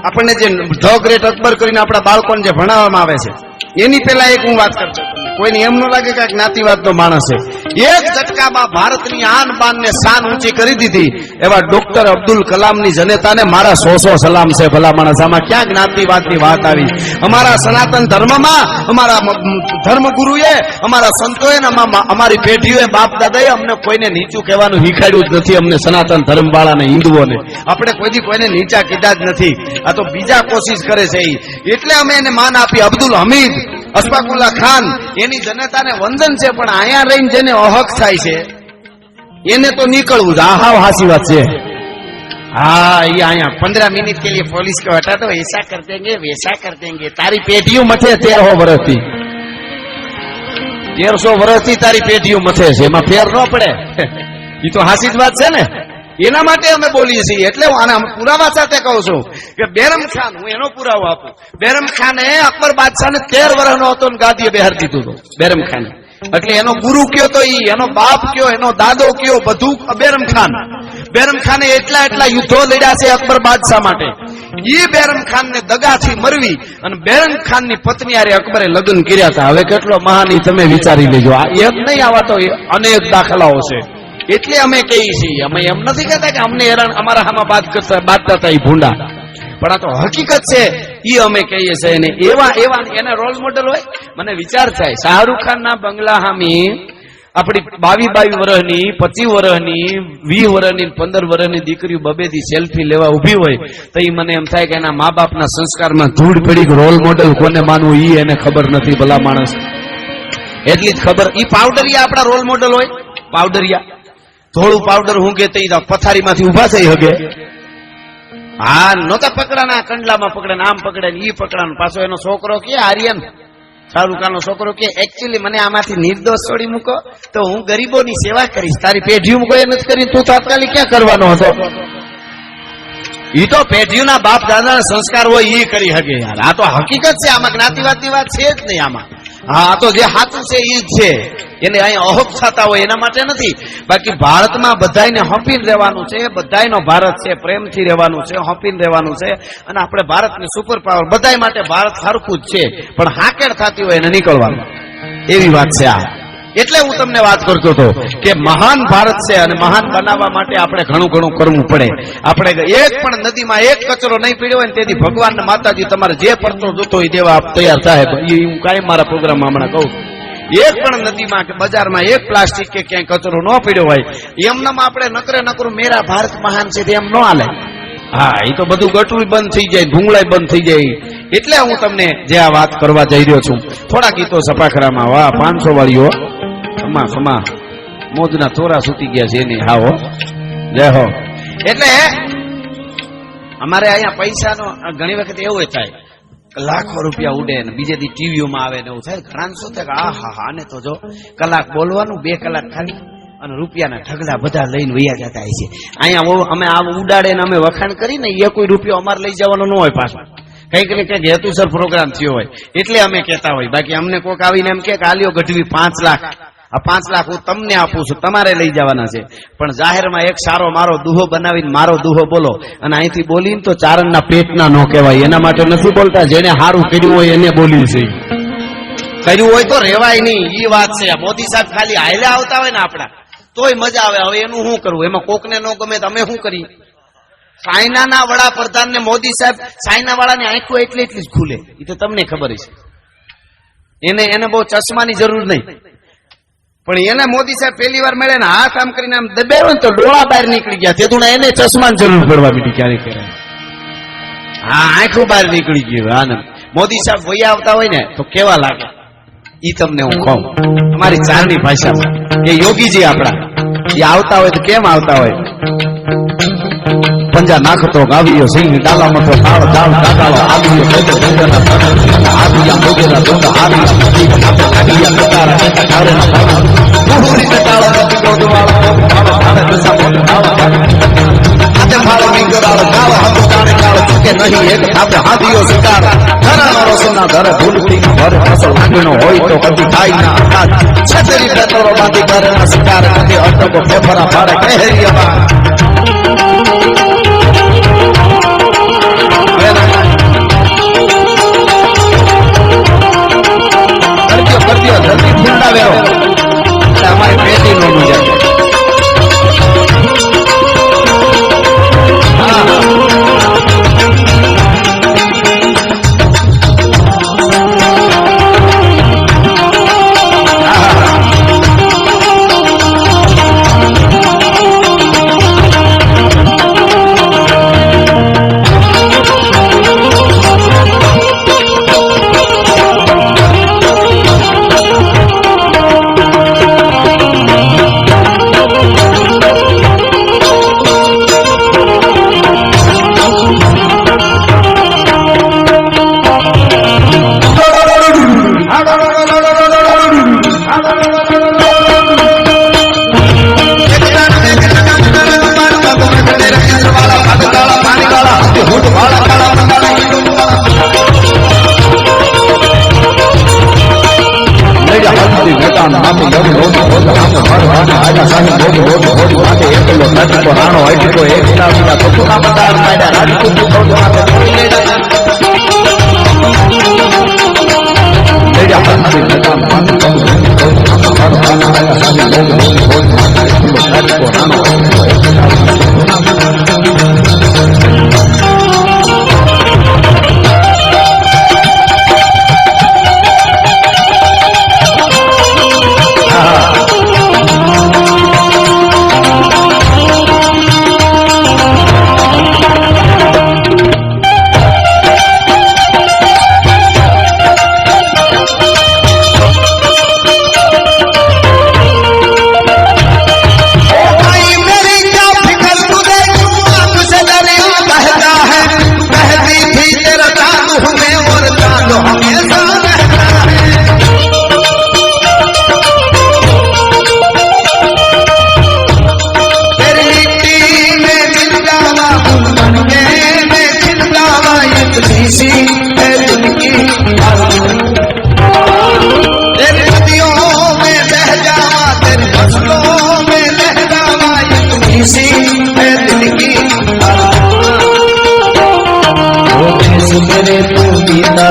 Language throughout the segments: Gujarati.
આપણને જે ધ ગ્રેટ અકબર કરીને આપણા બાળકોને જે ભણાવવામાં આવે છે એની પહેલા એક હું વાત કરતો, કોઈને એમ ન લાગે કે જ્ઞાતિવાદનો માણસ છે. એક ઝટકામાં ભારતની આન બાન ને શાન ઊંચી કરી દીધી એવા ડોક્ટર અબ્દુલ કલામની જનતાને મારા 100 સલામ છે. ભલા માણસ, આમાં ક્યાં જ્ઞાતિવાદની વાત આવી? અમારા સનાતન ધર્મમાં અમારા ધર્મગુરુએ, અમારા સંતોએ, અમારી પેઢીઓએ, બાપ દાદાએ અમને કોઈને નીચું કહેવાનું શીખાડ્યું જ નથી. અમને સનાતન ધર્મવાળાને, હિન્દુઓને આપણે કોઈથી કોઈને નીચા કીધા જ નથી. આ તો બીજા કોશિશ કરે છે. એટલે અમે એને માન આપી. અબ્દુલ હમીદ, અશફાકુલ્લા ખાન, એની જનતાને વંદન છે. પણ અહીંયા રહીને જેને અહક થાય છે એને તો નીકળવું જ. આ હાવ હાસી વાત છે. हाँ, ये आया 15 मिनट के लिए पुलिस को हटा दो, ऐसा कर देंगे वैसा कर देंगे. तारी पेटियों मथे 1300 वर्षથી 1300 वर्षથી તારી પેટીઓ મથે છે, એમાં ફેર ન પડે. એ તો હાસી જ વાત છે ને. એના માટે અમે બોલીએ છીએ. એટલે હું આના પુરાવા સાથે કહું છું કે બેરમ ખાન, હું એનો પુરાવો આપું. બેરમ ખાને અકબર બાદશાહને 13 વર્ષનો હતો ને ગાદીએ બેહાર દીધું હતું બેરમ ખાને. એટલે એનો ગુરુ કયો તો ઈ, એનો બાપ કયો, એનો દાદો કયો, બધું બેરમ ખાન. બેરમ ખાને એટલા યુદ્ધો લડ્યા છે અકબર બાદશાહ માટે. એ બેરમ ખાન ને દગાથી મરવી અને બેરમ ખાન ની પત્ની હારે અકબરે લગ્ન કર્યા હતા. હવે કેટલો મહાન તમે વિચારી લેજો. આ એક નહીં, આવા તો અનેક દાખલાઓ છે. એટલે અમે કહીએ છીએ, અમે એમ નથી કહેતા કે અમને હેરાન અમારા હામાં બાંધતા હતા એ ભૂંડા, પણ આ તો હકીકત છે. એ અમે કહીએ છીએ. ને એવા એને રોલ મોડેલ હોય. મને વિચાર થાય, શાહરૂખ ખાન ના બંગલા હામી આપણી 22 વર્ષની, 25 વર્ષની, 20 વર્ષની, 15 વર્ષની દીકરીઓ બબેથી સેલ્ફી લેવા ઉભી હોય તો એ મને એમ થાય કે એના મા બાપના સંસ્કારમાં ધૂળ પડી. રોલ મોડેલ કોને માનવું એ એને ખબર નથી. ભલા માણસ, એટલી જ ખબર. એ પાવડરિયા આપણા રોલ મોડેલ હોય. પાવડરિયા, થોડું પાવડર હું કે પથારીમાંથી ઉભા થઈ હગે. હા, નહોતા પકડાના, કંડલામાં પકડે, આમ પકડે ને ઈ પકડાનો. પાછો એનો છોકરો કે આર્યન, શાહરૂખ ખાનનો છોકરો કે એકચ્યુઅલી મને આમાંથી નિર્દોષ છોડી મૂકો તો હું ગરીબોની સેવા કરીશ. તારી પેઢીઓ કોઈ નથી કરી, તું તાત્કાલિક ક્યાં કરવાનો હતો? ઈ તો પેઢીઓના બાપ દાદાના સંસ્કાર હોય એ કરી શકે યાર. આ તો હકીકત છે. આમાં જ્ઞાતિવાદની વાત છે જ નહીં આમાં. હા, તો જે સાચું છે એ જ છે. એને અહીંયા અહક થતા હોય એના માટે નથી. બાકી ભારતમાં બધાને હંપીને રહેવાનું છે. બધાનો ભારત છે, પ્રેમથી રહેવાનું છે, હંપીને રહેવાનું છે. અને આપણે ભારતની સુપર પાવર, બધા માટે ભારત સરખું જ છે. પણ હાકેડ થતી હોય એને નીકળવાનું, એવી વાત છે આ. એટલે હું તમને વાત કરતો હતો કે મહાન ભારત છે અને મહાન બનાવવા માટે આપણે ઘણું કરવું પડે. આપણે એક પણ નદીમાં એક કચરો નહીં પીડ્યો હોય ને તેથી ભગવાન ને માતાજી તમારે જે પરતો જોતો હોય દેવા તૈયાર થાય. એ હું કાયમ મારા પ્રોગ્રામમાં હમણાં કહું. એક પણ નદીમાં કે બજારમાં એક પ્લાસ્ટિક કે ક્યાંય કચરો ન પીડ્યો હોય એમનામ આપણે નકરું મેરા ભારત મહાન છે એમ ન હાલે. હા, એ તો બધું ગટરું બંધ થઈ જાય, ભૂંગળાય બંધ થઈ જાય. એટલે હું તમને જે આ વાત કરવા જઈ રહ્યો છું. થોડા ગીતો સપાખરામાં. વાહ, 500 વાળીઓ ખમા મોજના તોરા સૂતી ગયા છે એની. હાવો જય હો. એટલે અમારે અહીંયા પૈસાનો ઘણી વખત એવું થાય, લાખો રૂપિયા ઉડે ને બીજે દી ટીવીઓમાં આવે ને એવું થાય. ઘણા શું થાય કે આ હા આને તો જો કલાક બોલવાનું, 2 કલાક ખાલી, અને રૂપિયાના ઢગલા બધા લઈને વૈયા જતા હોય છે. અહીંયા અમે આ ઉડાડે ને અમે વખાણ કરીને એ કોઈ રૂપિયો અમારે લઈ જવાનો ન હોય પાછો. કઈક ને કઈક હેતુસર પ્રોગ્રામ થયો હોય એટલે અમે કહેતા હોય. બાકી અમને કોઈક આવીને એમ કે આલ્યો ગઢવી 5 લાખ, આ 5 લાખ હું તમને આપું છું, તમારે લઈ જવાના છે. પણ જાહેરમાં એક સારો મારો દુહો બનાવીને મારો દુહો બોલો અને અહીંથી બોલીને તો ચારણના પેટના ન કહેવાય. એના માટે નથી બોલતા. જેને સારું કર્યું હોય એને બોલ્યું છે. કર્યું હોય તો રેવાય નહીં, એ વાત છે. મોદી સાહેબ ખાલી હાલ્યા આવતા હોય ને આપડા તોય મજા આવે. હવે એનું શું કરવું? એમાં કોકને ન ગમે તો અમે શું કરીએ? ચાઇનાના વડાપ્રધાનને મોદી સાહેબ, ચાઇના વાળાની આંખો એટલી જ ખુલે, એ તો તમને ખબર છે. એને બહુ ચશ્માની જરૂર નહીં. પણ એને મોદી સાહેબ પહેલી વાર મળે ને હાથ આમ કરીને આમ દબાવ્યો ને તો ડોળા બહાર નીકળી ગયા. તે એને ચશ્માની જરૂર પડવા મીઠી ક્યારેક. હા, આંખો બહાર નીકળી ગયું. આનંદ મોદી સાહેબ વૈયા આવતા હોય ને તો કેવા લાગે ઈ તમને હું કહું અમારી ચારની ભાષામાં. એ યોગીજી આપડા એ આવતા હોય તો કેમ આવતા હોય? પંજા નાખતો ગાવ્યો સિંહ ડાલામાં તો તાળ તાળ કાકાળો આવ્યો બેઠો ગંગાના તળે આદિયા મોગેરા દોંડા આદિયા કાઢિયા કટારા કેતા કારેના ભાવ પૂરી કટાળો દીકરો દવાળો ભાવ ભાવે દસા મોટ ભાવ આતે મારો નીકળાળો ગાવ હતો કાણે કાળો ચૂકે નહીં એક આપણે હાદીઓ શિકાર ઘરાનો રોશના ઘરે ભૂલથી ભરે ફસલ લાગણો હોય તો કદી થાય ના અકાત છતરી પેતરો બાંધી ઘરેના શિકાર કદી અટકો ફેફરા ફાડે કહેરિયા આયા સાની ભોગ ભોગ ભોગ માટે એકલો નટકો રાણો અટકો એકલા વિના પતુના બતાર પાડ્યા રાજપૂત ભોગ માટે કોઈ લેડા લેડા હંસી નતા મન કમ આયા સાની ભોગ ભોગ ભોગ માટે એકલો નટકો રાણો અટકો એકલા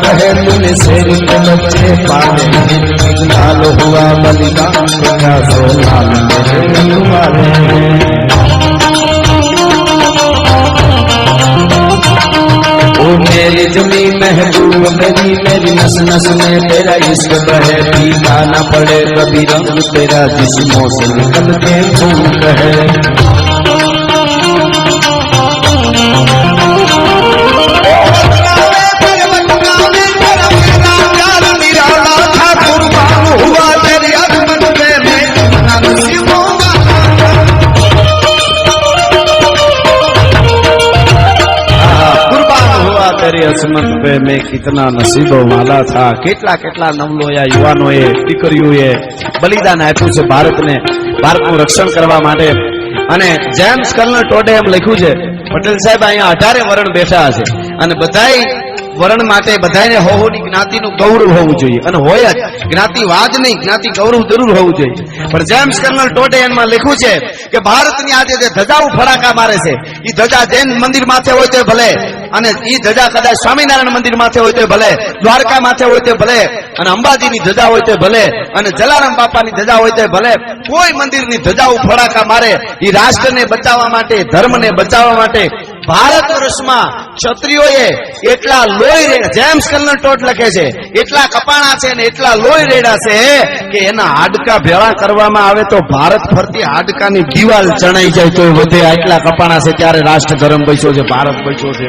रहे तूने शेर के बच्चे पाले लाल हुआ बलिदान का सो लाल मेरे वाले ओ मेरी जमी महबूब मेरी मेरी नस नस में तेरा इश्क बहे पीना न पड़े कभी रंग तेरा जिस्मों से निकल के खून कहे असमत पे मैं कितना नसीबो वाला था કેટલા કેટલા નવલોયા યુવાનોએ દીકરીઓએ બલિદાન આપ્યું છે ભારતનું રક્ષણ કરવા માટે અને જેમ્સ કર્નલ ટોડે એમ લખ્યું છે પટેલ સાહેબ અહીંયા 18 વરણ બેઠા છે અને બધાય વરણ માટે બધાને હોહોની જ્ઞાતિનું ગૌરવ હોવું જોઈએ અને હોય જ જ્ઞાતિવાદ નહીં જ્ઞાતિ ગૌરવ જરૂર હોવું જોઈએ પણ જેમ્સ કર્નલ ટોડે એમાં લખ્યું છે કે ભારતની આજે જે ધજાઓ ફડાકા મારે છે એ ધજા જૈન મંદિર માથે હોય તો ભલે અને એ ધજા કદાચ સ્વામિનારાયણ મંદિર માથે હોય તો ભલે દ્વારકા માથે હોય તો ભલે અને અંબાજીની ધજા હોય તો ભલે અને જલારામ બાપાની ધજા હોય તો ભલે કોઈ મંદિરની ધજાઓ ફડાકા મારે એ રાષ્ટ્રને બચાવવા માટે ધર્મને બચાવવા માટે ભારત વર્ષમાં ક્ષત્રિયોએ એટલા લોહી રેડા જેમ્સ કર્નલ ટોડ લખે છે એટલા કપાણા છે ને એટલા લોહી રેડા છે કે એના હાડકા ભેળા કરવામાં આવે તો ભારત ફરતી હાડકાની દિવાલ ચણાઈ જાય તો વધે આટલા કપાણા છે ત્યારે રાષ્ટ્ર ધર્મ બચ્યો છે ભારત બચ્યો છે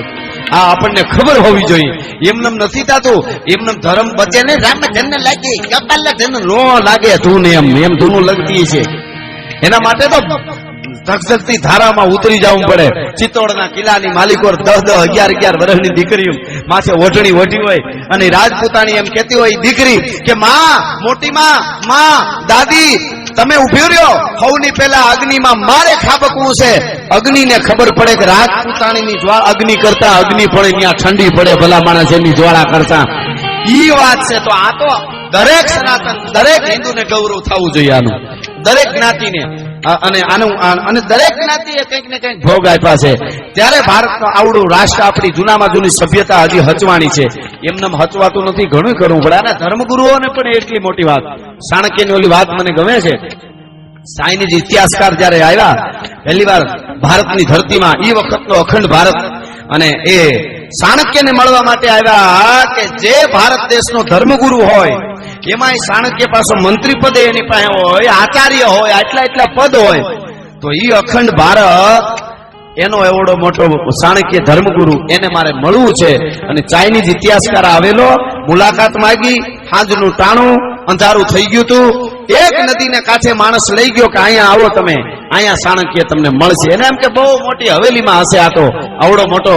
આ આપણને ખબર હોવી જોઈએ એમનેમ નથી થતું એમનેમ ધર્મ બચે ને રામ જન્મ લાગે કપાલ જન્મ નો લાગે તું ને એમ ધૂનું લગતી છે એના માટે તો ધગધગતી ધારામાં ઉતરી જવું પડે ચિત્તોડના કિલ્લાની માલિકો 10-10, 11-11 વર્ષની દીકરીઓ માથે ઓઢણી ઓઢી હોય અને રાજપૂતાણી એમ કહેતી હોય દીકરી કે માં મોટી માં દાદી તમે ઉભી રહ્યો હવની પહેલા અગ્નિમાં મારે ખાબકવું છે અગ્નિને ખબર પડે કે રાજપૂતાણીની જ્વાળા અગ્નિ કરતા અગ્નિ પડે ત્યાં ઠંડી પડે ભલા માણસ એની જ્વાળા કરતા ઈ વાત છે તો આ તો દરેક સનાતન દરેક હિન્દુને ગૌરવ થવું જોઈએ આનું દરેક જ્ઞાતિને અને દરેક જ્ઞાતિએ કંઈક ને કંઈક ભોગ આપ્યા છે ત્યારે ભારતનો આવડું રાષ્ટ્ર આપણી જૂનામાં જૂની સભ્યતા હજી હચવાણી છે એમને હચવાતું નથી ઘણું કરવું પડે અને ધર્મગુરુઓને પણ એટલી મોટી વાત ચાણક્યની ઓલી વાત મને ગમે છે સાઈનીજ ઇતિહાસકાર જયારે આવ્યા પહેલી વાર ભારતની ધરતીમાં એ વખતનો અખંડ ભારત અને એ ચાણક્યને મળવા માટે આવ્યા કે જે ભારત દેશનો ધર્મગુરુ હોય એમાં ચાણક્ય પાછો મંત્રી પદે એની પાસે હોય આચાર્ય હોય આટલા પદ હોય તો એ અખંડ ભારત એનો એવડો મોટો ચાણક્ય ધર્મગુરુ એને મારે મળવું છે અને ચાઇનીઝ ઇતિહાસકાર આવેલો મુલાકાત માંગી સાંજનું ટાણું અંધારું થઈ ગયું હતું એક નદીને કાંઠે માણસ લઈ ગયો કે અહીંયા આવો તમે અહીંયા ચાણક્ય તમને મળશે એને એમ કે બહુ મોટી હવેલીમાં હશે આ તો આવડો મોટો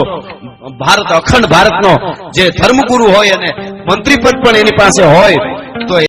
ભારત અખંડ ભારતનો જે ધર્મગુરુ હોય અને મંત્રી પદ પણ એની પાસે હોય